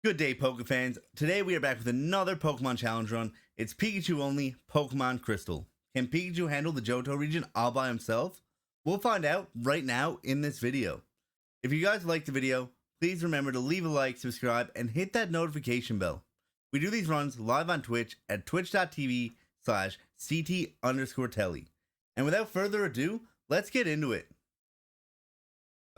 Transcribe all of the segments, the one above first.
Good day, Poke fans. Today we are back with another Pokemon Challenge run. It's Pikachu only, Pokemon Crystal. Can Pikachu handle the Johto region all by himself? We'll find out right now in this video. If you guys liked the video, please remember to leave a like, subscribe, and hit that notification bell. We do these runs live on Twitch at twitch.tv/CT_Telly. And without further ado, let's get into it.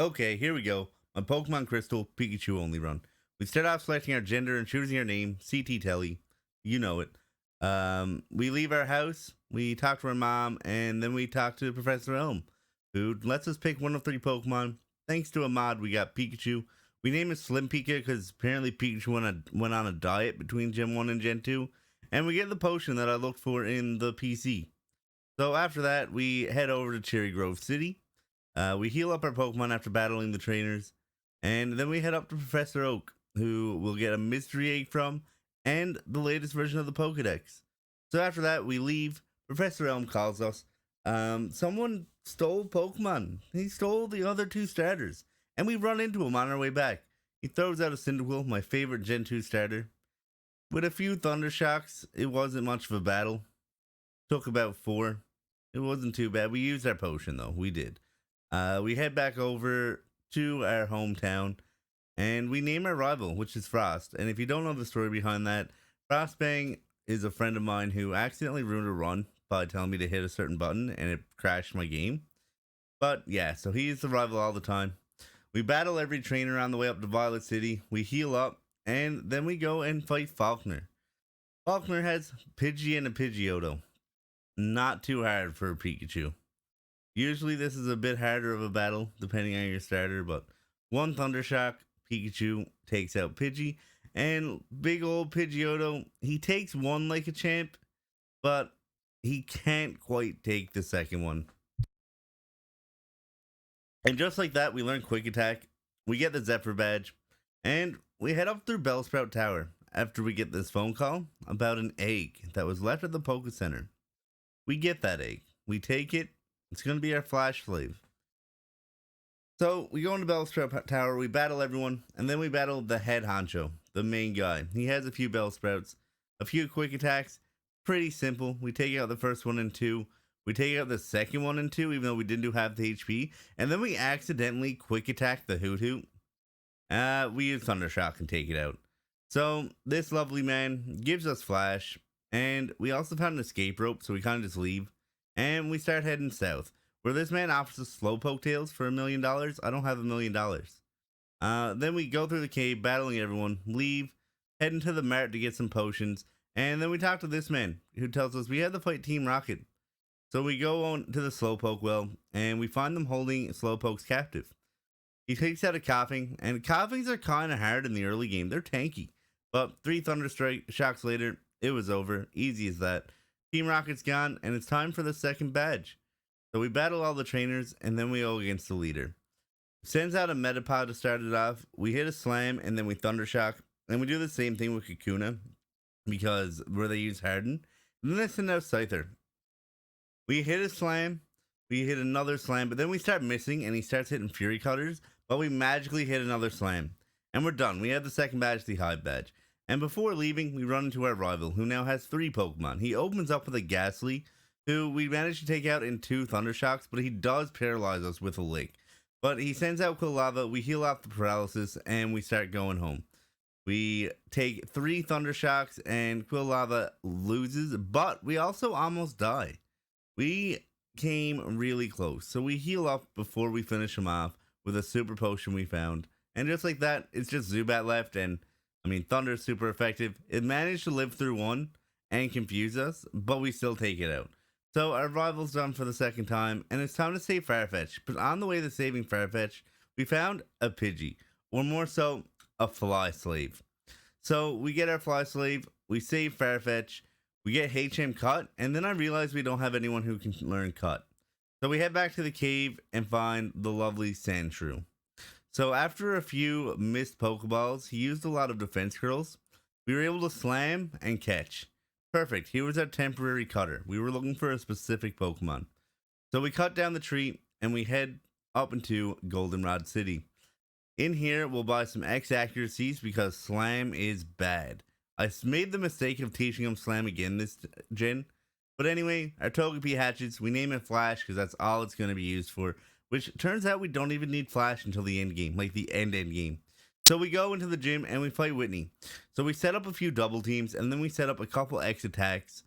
Okay, here we go. My Pokemon Crystal Pikachu only run. We start off selecting our gender and choosing our name, CT Telly. You know it. We leave our house, we talk to our mom, and then we talk to Professor Elm, who lets us pick one of 3 Pokemon. Thanks to a mod, we got Pikachu. We name it Slim Pika because apparently Pikachu went on a diet between Gen 1 and Gen 2. And we get the potion that I looked for in the PC. So after that, we head over to Cherry Grove City. We heal up our Pokemon after battling the trainers. And then we head up to Professor Oak, who we'll get a mystery egg from, and the latest version of the Pokedex. So after that, we leave. Professor Elm calls us. Someone stole Pokemon. He stole the other 2 starters, and we run into him on our way back. He throws out a Cyndaquil, my favorite Gen 2 starter. With a few Thunder Shocks, it wasn't much of a battle. Took about 4. It wasn't too bad. We used our potion, though. We did. We head back over to our hometown, and we name our rival, which is Frost. And if you don't know the story behind that, Frostbang is a friend of mine who accidentally ruined a run by telling me to hit a certain button, and it crashed my game. But yeah, so he's the rival all the time. We battle every trainer on the way up to Violet City. We heal up, and then we go and fight Falkner. Falkner has Pidgey and a Pidgeotto. Not too hard for a Pikachu. Usually this is a bit harder of a battle, depending on your starter, but 1 Thunder Shock, Pikachu takes out Pidgey, and big old Pidgeotto, he takes 1 like a champ, but he can't quite take the second one. And just like that, we learn Quick Attack, we get the Zephyr badge, and we head up through Bellsprout Tower after we get this phone call about an egg that was left at the Poke Center. We get that egg, we take it, it's going to be our Flash Slave. So we go into Bellsprout Tower, we battle everyone, and then we battle the head honcho, the main guy. He has a few Bellsprouts, a few quick attacks, pretty simple. We take out the first 1 and 2. We take out the second 1 and 2, even though we didn't do half the HP. And then we accidentally quick attack the Hoot Hoot. We use Thunder Shock and take it out. So this lovely man gives us Flash, and we also found an escape rope, so we kind of just leave. And we start heading south, where this man offers us Slowpoke Tails for $1 million. I don't have $1 million. Then we go through the cave, battling everyone, leave, head into the mart to get some potions, and then we talk to this man, who tells us we had to fight Team Rocket. So we go on to the Slowpoke well, and we find them holding Slowpokes captive. He takes out a Coughing, and Coughings are kind of hard in the early game. They're tanky. But 3 Thunder Shocks later, it was over. Easy as that. Team Rocket's gone, and it's time for the second badge. So we battle all the trainers, and then we go against the leader. Sends out a Metapod to start it off. We hit a Slam, and then we Thunder Shock. And we do the same thing with Kakuna, because where they use Harden. And then they send out Scyther. We hit a Slam, we hit another Slam, but then we start missing, and he starts hitting Fury Cutters, but we magically hit another Slam. And we're done. We have the second badge, the Hive badge. And before leaving, we run into our rival, who now has 3 Pokemon. He opens up with a Ghastly, who we managed to take out in 2 Thunder Shocks, but he does paralyze us with a Lick. But he sends out Quilava, we heal off the paralysis, and we start going home. We take 3 Thunder Shocks, and Quilava loses, but we also almost die. We came really close, so we heal up before we finish him off with a Super Potion we found. And just like that, it's just Zubat left, and Thunder is super effective. It managed to live through 1 and confuse us, but we still take it out. So our rival's done for the second time, and it's time to save Farfetch. But on the way to saving Farfetch, we found a Pidgey, or more so, a Fly Slave. So we get our Fly Slave, we save Farfetch, we get HM Cut, and then I realize we don't have anyone who can learn Cut. So we head back to the cave and find the lovely Sandshrew. So after a few missed Pokeballs, he used a lot of defense curls. We were able to slam and catch. Perfect. Here was our temporary cutter. We were looking for a specific Pokemon. So we cut down the tree and we head up into Goldenrod City. In here, we'll buy some X accuracies because Slam is bad. Made the mistake of teaching him Slam again this gen. But anyway, our Togepi hatches, we name it Flash because that's all it's going to be used for. Which turns out we don't even need Flash until the end game, like the end game. So we go into the gym and we fight Whitney. So we set up a few double teams and then we set up a couple X attacks.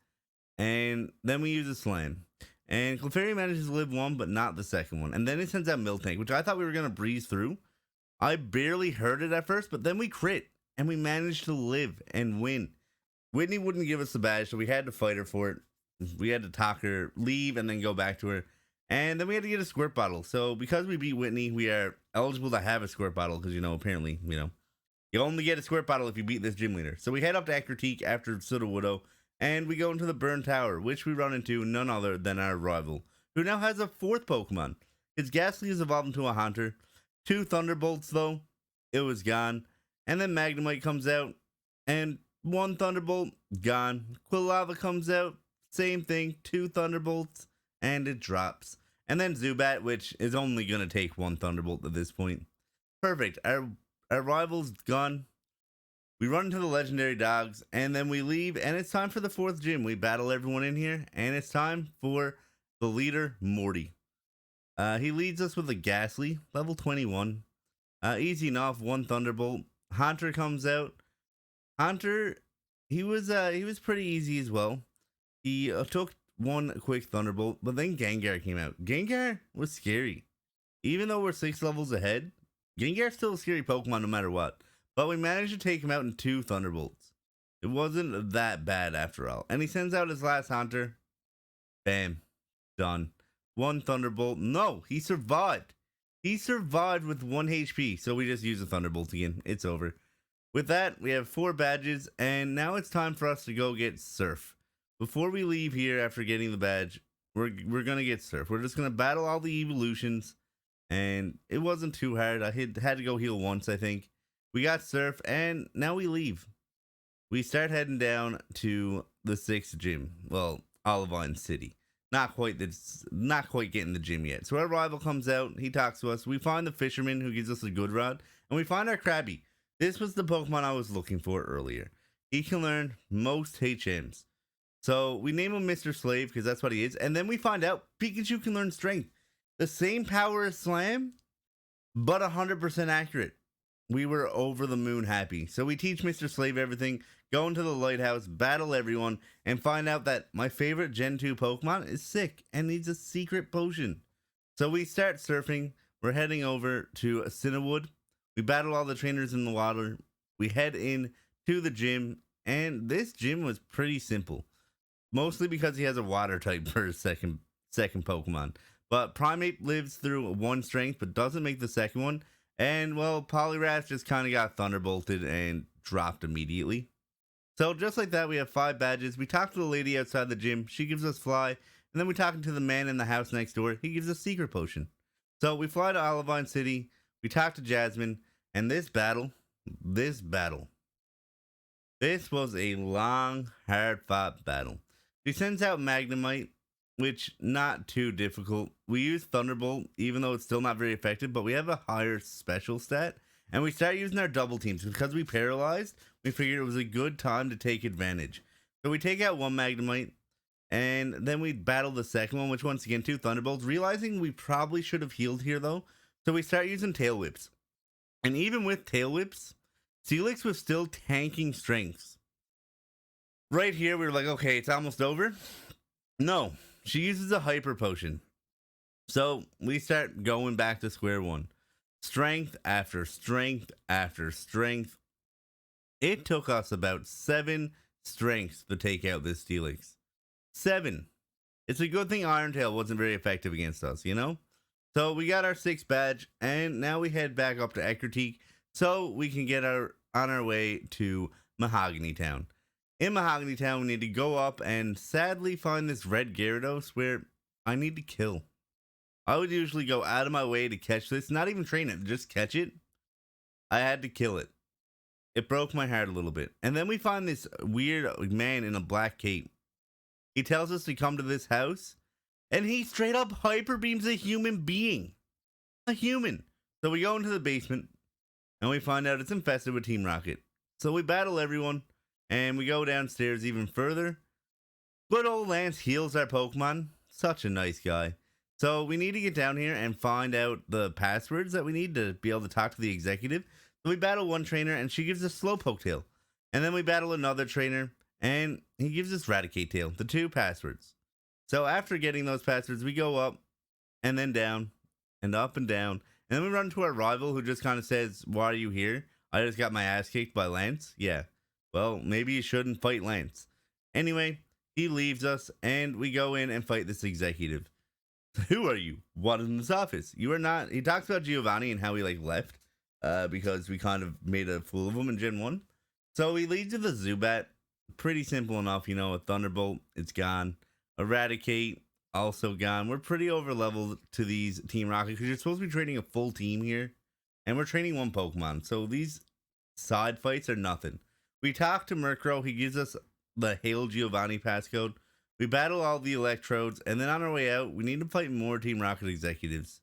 And then we use a Slam. And Clefairy manages to live one, but not the second one. And then it sends out Miltank, which I thought we were going to breeze through. I barely heard it at first, but then we crit. And we managed to live and win. Whitney wouldn't give us the badge, so we had to fight her for it. We had to talk her, leave, and then go back to her. And then we had to get a squirt bottle. So because we beat Whitney, we are eligible to have a squirt bottle. Because, apparently, you only get a squirt bottle if you beat this gym leader. So we head up to Ekritique after Sudowoodo. And we go into the Burn Tower, which we run into none other than our rival, who now has a fourth Pokemon. His Ghastly is evolved into a Haunter. 2 Thunderbolts, though. It was gone. And then Magnemite comes out. And 1 Thunderbolt, gone. Quilava comes out. Same thing. 2 Thunderbolts. And it drops. And then Zubat, which is only going to take 1 Thunderbolt at this point. Perfect. Our rival's gone. We run into the legendary dogs, and then we leave, and it's time for the 4th gym. We battle everyone in here, and it's time for the leader, Morty. He leads us with a Ghastly, level 21. Easy enough, 1 Thunderbolt. Haunter comes out. Haunter, he was pretty easy as well. He took 1 quick Thunderbolt, but then Gengar came out. Gengar was scary. Even though we're 6 levels ahead, Gengar's still a scary Pokemon no matter what. But we managed to take him out in 2 Thunderbolts. It wasn't that bad after all. And he sends out his last Haunter. Bam. Done. 1 Thunderbolt. No, he survived. He survived with 1 HP. So we just use a Thunderbolt again. It's over. With that, we have 4 badges. And now it's time for us to go get Surf. Before we leave here after getting the badge, we're going to get Surf. We're just going to battle all the evolutions. And it wasn't too hard. I had to go heal once, I think. We got Surf, and now we leave. We start heading down to the 6th gym. Well, Olivine City. Not quite getting the gym yet. So our rival comes out. He talks to us. We find the fisherman who gives us a good rod, and we find our Krabby. This was the Pokemon I was looking for earlier. He can learn most HMs. So we name him Mr. Slave because that's what he is. And then we find out Pikachu can learn Strength. The same power as Slam, but 100% accurate. We were over the moon happy. So we teach Mr. Slave everything, go into the lighthouse, battle everyone, and find out that my favorite Gen 2 Pokemon is sick and needs a secret potion. So we start surfing. We're heading over to Cinnawood. We battle all the trainers in the water. We head in to the gym, and this gym was pretty simple. Mostly because he has a water type for his second Pokemon. But Primeape lives through 1 strength, but doesn't make the second one. And, well, Poliwrath just kind of got Thunderbolted and dropped immediately. So, just like that, we have 5 badges. We talk to the lady outside the gym. She gives us Fly. And then we talk to the man in the house next door. He gives us Secret Potion. So, we fly to Olivine City. We talk to Jasmine. And this was a long, hard-fought battle. She sends out Magnemite, which not too difficult. We use Thunderbolt, even though it's still not very effective, but we have a higher special stat. And we start using our double teams. Because we paralyzed, we figured it was a good time to take advantage. So we take out 1 Magnemite, and then we battle the second one, which once again, 2 Thunderbolts. Realizing we probably should have healed here, though. So we start using Tail Whips. And even with Tail Whips, Steelix was still tanking strengths. Right here, we were like, okay, it's almost over. No. She uses a Hyper Potion. So we start going back to square one. Strength after strength after strength. It took us about 7 strengths to take out this Steelix. 7. It's a good thing Iron Tail wasn't very effective against us, So we got our 6th badge, and now we head back up to Ekritique so we can get on our way to Mahogany Town. In Mahogany Town, we need to go up and sadly find this red Gyarados where I need to kill. I would usually go out of my way to catch this, not even train it, just catch it. I had to kill it. It broke my heart a little bit. And then we find this weird man in a black cape. He tells us to come to this house, and he straight up hyper beams a human being. A human. So we go into the basement. and we find out it's infested with Team Rocket. So we battle everyone, and we go downstairs even further. Good old Lance heals our Pokemon. Such a nice guy. So we need to get down here and find out the passwords that we need to be able to talk to the executive. So we battle one trainer, and she gives us Slowpoke Tail. And then we battle another trainer, and he gives us Raticate Tail, the two passwords. So after getting those passwords, we go up, and then down, and up and down. And then we run to our rival, who just kind of says, "Why are you here? I just got my ass kicked by Lance." Yeah, well, maybe you shouldn't fight Lance. Anyway, he leaves us, and we go in and fight this executive. "Who are you? What is in this office? You are not." He talks about Giovanni and how he left because we kind of made a fool of him in Gen 1. So he leads with a Zubat. Pretty simple enough, you know, a Thunderbolt, it's gone. Eradicate, also gone. We're pretty over leveled to these Team Rocket because you're supposed to be training a full team here. And we're training one Pokemon. So these side fights are nothing. We talk to Murkrow. He gives us the Hail Giovanni passcode. We battle all the Electrodes, and then on our way out, we need to fight more Team Rocket executives.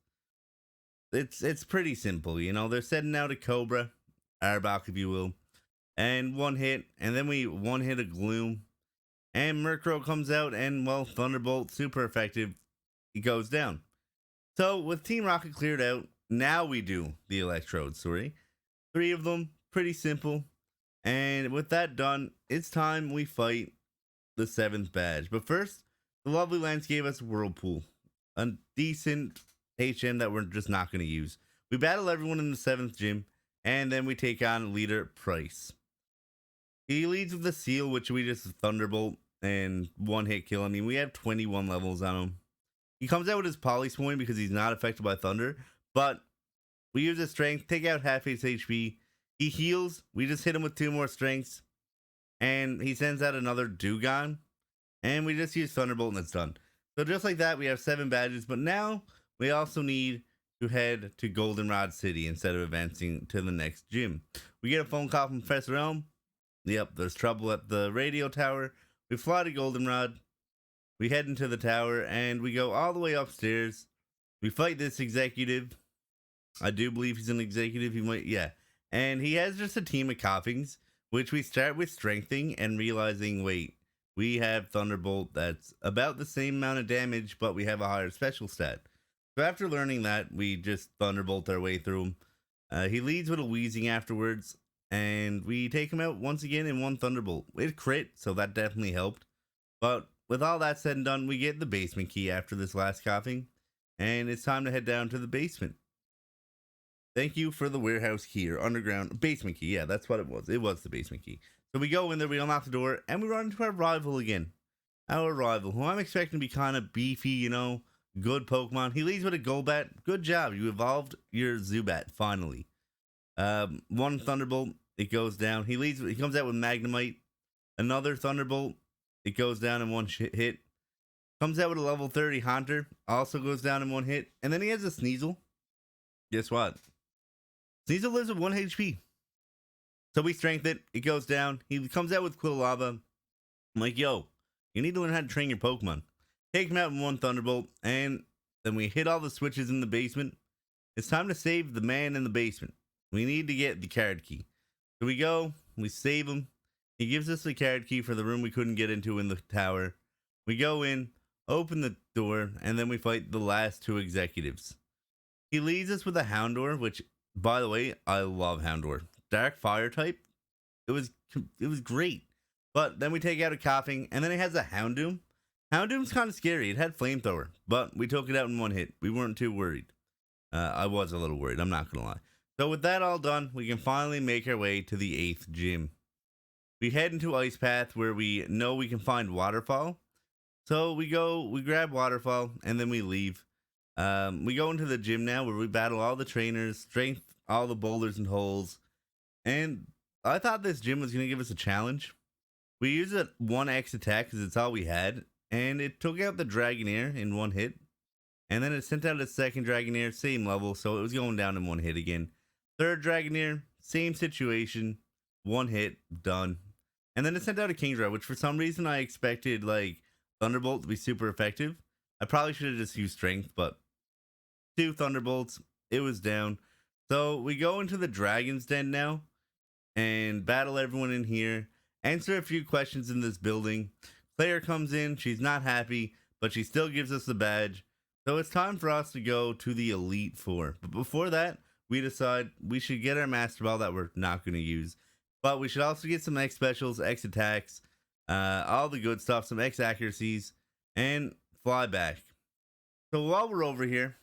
It's pretty simple, you know. They're setting out a Cobra, Arbok if you will, and one hit, and then we one hit a Gloom, and Murkrow comes out, and well, Thunderbolt, super effective, he goes down. So with Team Rocket cleared out, now we do the Electrodes, sorry. 3 of them, pretty simple, and with that done, it's time we fight the 7th badge. But first, the lovely Lance gave us Whirlpool, a decent HM that we're just not going to use. We battle everyone in the 7th gym, and then we take on leader Price. He leads with the Seal, which we just Thunderbolt and one hit kill. I mean, we have 21 levels on him. He comes out with his Polyswoin because he's not affected by Thunder, but we use his Strength, take out half his HP. He heals. We just hit him with 2 more Strengths. And he sends out another Dewgong, and we just use Thunderbolt, and it's done. So just like that, we have 7 badges, but now we also need to head to Goldenrod City instead of advancing to the next gym. We get a phone call from Professor Elm. Yep, there's trouble at the radio tower. We fly to Goldenrod. We head into the tower, and we go all the way upstairs. We fight this executive. I do believe he's an executive. He might, yeah. And he has just a team of Coughings, which we start with strengthening and realizing, wait, we have Thunderbolt that's about the same amount of damage, but we have a higher special stat. So after learning that, we just Thunderbolt our way through him. He leads with a Wheezing afterwards, and we take him out once again in one Thunderbolt. It crit, so that definitely helped. But with all that said and done, we get the basement key after this last Coughing, and it's time to head down to the basement. Thank you for the warehouse key or underground basement key. Yeah, that's what it was. It was the basement key. So we go in there, we unlock the door, and we run into our rival again. Our rival, who I'm expecting to be kind of beefy, you know, good Pokemon. He leads with a Golbat. Good job. You evolved your Zubat, finally. One Thunderbolt, it goes down. He comes out with Magnemite. Another Thunderbolt, it goes down in one hit. Comes out with a level 30 Haunter, also goes down in one hit. And then he has a Sneasel. Guess what? Sneasel lives with 1 HP. So we strengthen it. It goes down. He comes out with Quilava. I'm like, yo, you need to learn how to train your Pokemon. Take him out in one Thunderbolt. And then we hit all the switches in the basement. It's time to save the man in the basement. We need to get the card key. So we go. We save him. He gives us the card key for the room we couldn't get into in the tower. We go in, open the door, and then we fight the last 2 executives. He leads us with a Houndour, which, by the way, I love Houndour. Dark Fire type, it was great. But then we take out a Coughing, and then it has a Houndoom. Houndoom's kind of scary. It had Flamethrower, but we took it out in one hit. We weren't too worried. I was a little worried, I'm not going to lie. So with that all done, we can finally make our way to the 8th gym. We head into Ice Path, where we know we can find Waterfall. So we grab Waterfall, and then we leave. We go into the gym now, where we battle all the trainers, strength all the boulders and holes. And I thought this gym was going to give us a challenge. We used a 1x attack because it's all we had. And it took out the Dragonair in one hit. And then it sent out a second Dragonair, same level. So it was going down in one hit again. Third Dragonair, same situation. One hit, done. And then it sent out a Kingdra, which for some reason I expected like Thunderbolt to be super effective. I probably should have just used Strength, but 2 Thunderbolts, it was down. So we go into the Dragon's Den now and battle everyone in here, answer a few questions in this building. Claire comes in, she's not happy, but she still gives us the badge. So it's time for us to go to the Elite Four. But before that, we decide we should get our Master Ball that we're not going to use. But we should also get some X specials, X attacks, all the good stuff, some X accuracies, and fly back. So while we're over here,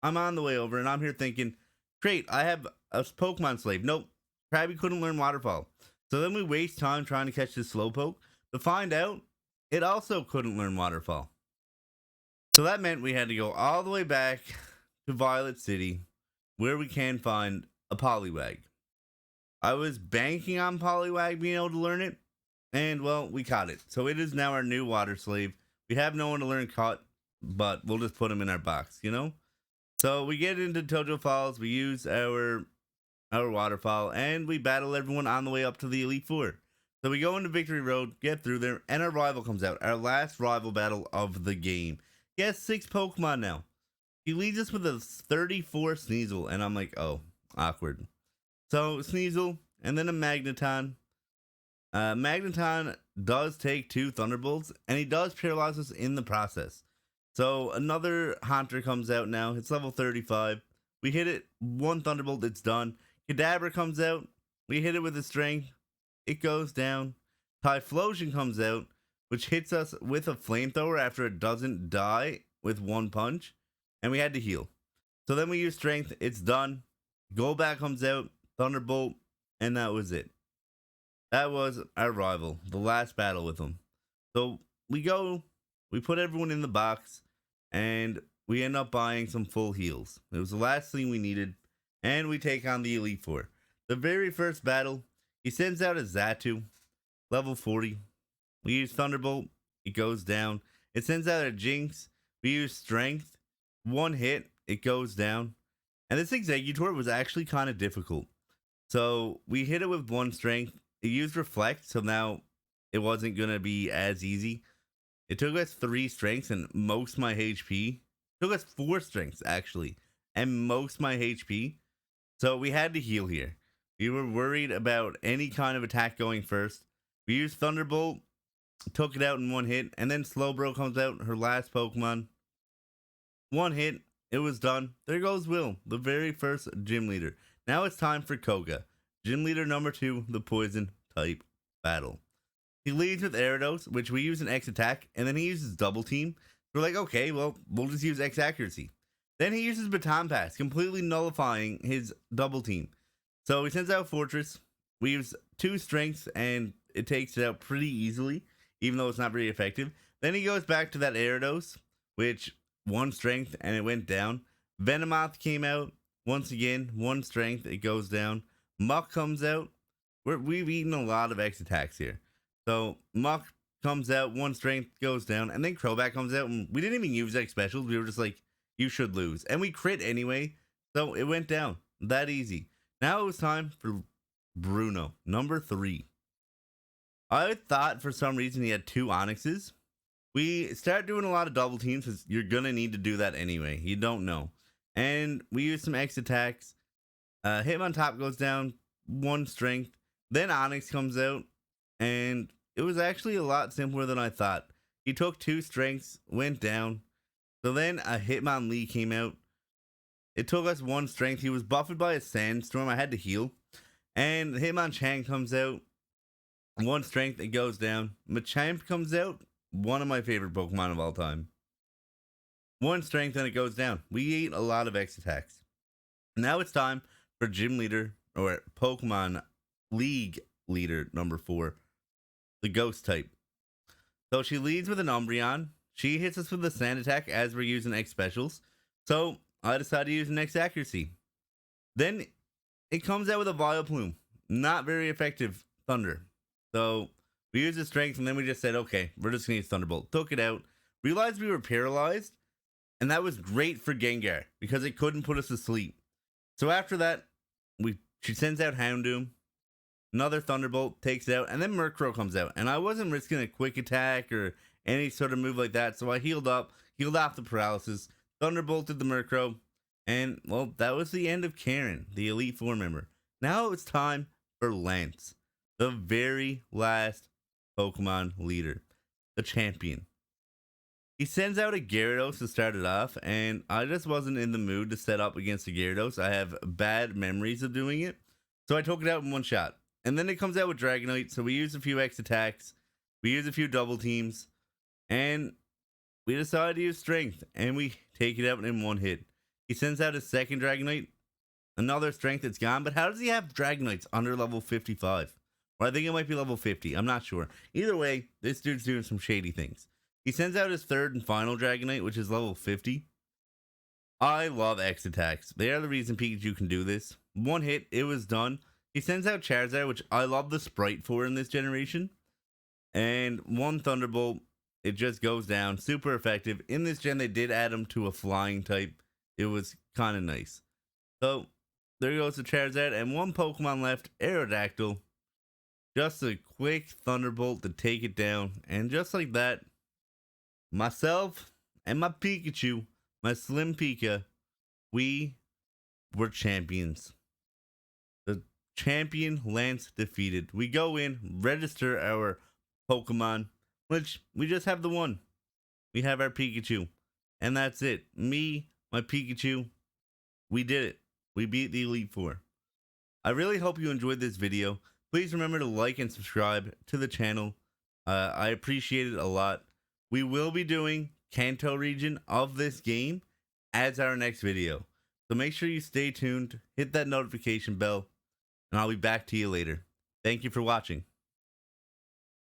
I'm on the way over and I'm here thinking, great, I have a Pokemon slave. Nope, Krabby couldn't learn Waterfall. So then we waste time trying to catch this Slowpoke to find out it also couldn't learn Waterfall. So that meant we had to go all the way back to Violet City where we can find a Poliwag. I was banking on Poliwag being able to learn it, and well, we caught it. So it is now our new water slave. We have no one to learn caught, but we'll just put him in our box, you know? So we get into Tojo Falls, we use our waterfall, and we battle everyone on the way up to the Elite Four. So we go into Victory Road, get through there, and our rival comes out. Our last rival battle of the game. He has 6 Pokemon now. He leads us with a 34 Sneasel, and I'm like, oh, awkward. So Sneasel, and then a Magneton. Magneton does take 2 Thunderbolts, and he does paralyze us in the process. So another Haunter comes out now. It's level 35. We hit it, 1 Thunderbolt, it's done. Kadabra comes out. We hit it with a Strength. It goes down. Typhlosion comes out, which hits us with a Flamethrower after it doesn't die with 1 punch. And we had to heal. So then we use Strength. It's done. Golbat comes out. Thunderbolt. And that was it. That was our rival. The last battle with him. So we go. We put everyone in the box. And we end up buying some full heals. It was the last thing we needed. And we take on the Elite Four. The very first battle, he sends out a Xatu, level 40. We use Thunderbolt. It goes down. It sends out a Jinx. We use Strength. 1 hit. It goes down. And this Exeggutor was actually kind of difficult. So we hit it with 1 Strength. It used Reflect. So now it wasn't going to be as easy. It took us 3 strengths and most my HP. It took us 4 strengths actually. And most my HP. So we had to heal here. We were worried about any kind of attack going first. We used Thunderbolt, took it out in 1 hit, and then Slowbro comes out, her last Pokemon. 1 hit, it was done. There goes Will, the very first gym leader. Now it's time for Koga, gym leader number 2, the poison type battle. He leads with Gyarados, which we use an X attack, and then he uses Double Team. We're like, okay, well, we'll just use X accuracy. Then he uses Baton Pass, completely nullifying his Double Team. So he sends out Fortress. We use 2 strengths, and it takes it out pretty easily, even though it's not very effective. Then he goes back to that Gyarados, which 1 strength, and it went down. Venomoth came out. Once again, 1 strength, it goes down. Muck comes out. We've eaten a lot of X attacks here. So Muck comes out, 1 strength, goes down, and then Crobat comes out, and we didn't even use X specials. We were just like, you should lose. And we crit anyway, so it went down. That easy. Now it was time for Bruno, number 3. I thought for some reason he had 2 Onyxes. We start doing a lot of double teams because you're going to need to do that anyway. You don't know. And we use some X attacks. Hitmontop goes down, 1 strength. Then Onyx comes out. And it was actually a lot simpler than I thought. He took 2 strengths, went down. So then a Hitmonlee came out. It took us 1 strength. He was buffeted by a Sandstorm. I had to heal. And Hitmonchan comes out. 1 strength. It goes down. Machamp comes out. One of my favorite Pokemon of all time. 1 strength and it goes down. We ate a lot of X attacks. Now it's time for Gym Leader, or Pokemon League Leader number 4. The Ghost type. So she leads with an Umbreon. She hits us with a Sand Attack as we're using X specials. So I decided to use an X accuracy. Then it comes out with a Vileplume. Not very effective Thunder. So we used the Strength and then we just said, okay, we're just going to use Thunderbolt. Took it out. Realized we were paralyzed. And that was great for Gengar because it couldn't put us to sleep. So after that, she sends out Houndoom. Another Thunderbolt takes it out. And then Murkrow comes out. And I wasn't risking a quick attack or any sort of move like that. So I healed up, healed off the paralysis, Thunderbolted the Murkrow, And, well, that was the end of Karen, the Elite Four member. Now it's time for Lance, the very last Pokemon leader, the champion. He sends out a Gyarados to start it off, and I just wasn't in the mood to set up against the Gyarados. I have bad memories of doing it, so I took it out in one shot. And then it comes out with Dragonite, so we use a few X attacks, we use a few double teams, and we decide to use Strength, and we take it out in one hit. He sends out his second Dragonite, another Strength, it's gone, but how does he have Dragonites under level 55? Or I think it might be level 50, I'm not sure. Either way, this dude's doing some shady things. He sends out his third and final Dragonite, which is level 50. I love X attacks. They are the reason Pikachu can do this. One hit, it was done. He sends out Charizard, which I love the sprite for in this generation. And one Thunderbolt, it just goes down. Super effective. In this gen, they did add him to a flying type. It was kind of nice. So, there goes the Charizard. And one Pokemon left, Aerodactyl. Just a quick Thunderbolt to take it down. And just like that, myself and my Pikachu, my Slim Pika, we were champions. The champion Lance defeated. We go in, register our Pokemon, which we just have the one. We have our Pikachu. And that's it. Me, my Pikachu, we did it. We beat the Elite Four. I really hope you enjoyed this video. Please remember to like and subscribe to the channel. I appreciate it a lot. We will be doing Kanto region of this game as our next video. So make sure you stay tuned, hit that notification bell, and I'll be back to you later. Thank you for watching.